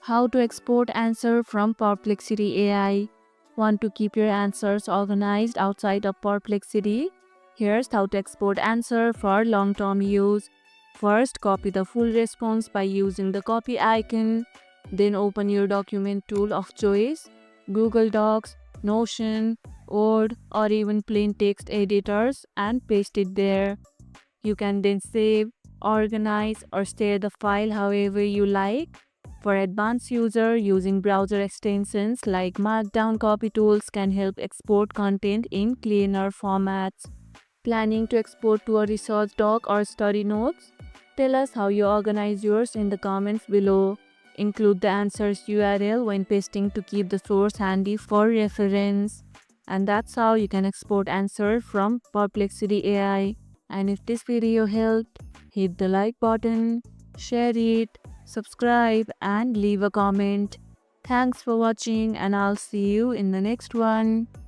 How to export answer from Perplexity AI. Want to keep your answers organized outside of Perplexity? Here's how to export answer for long-term use. First, copy the full response by using the copy icon. Then open your document tool of choice, Google Docs, Notion, Word, or even plain text editors, and paste it there. You can then save, organize, or share the file however you like. For advanced user, using browser extensions like Markdown copy tools can help export content in cleaner formats. Planning to export to a research doc or study notes? Tell us how you organize yours in the comments below. Include the answers URL when pasting to keep the source handy for reference. And that's how you can export answer from Perplexity AI. And if this video helped, hit the like button, share it, subscribe, and leave a comment. Thanks for watching, and I'll see you in the next one.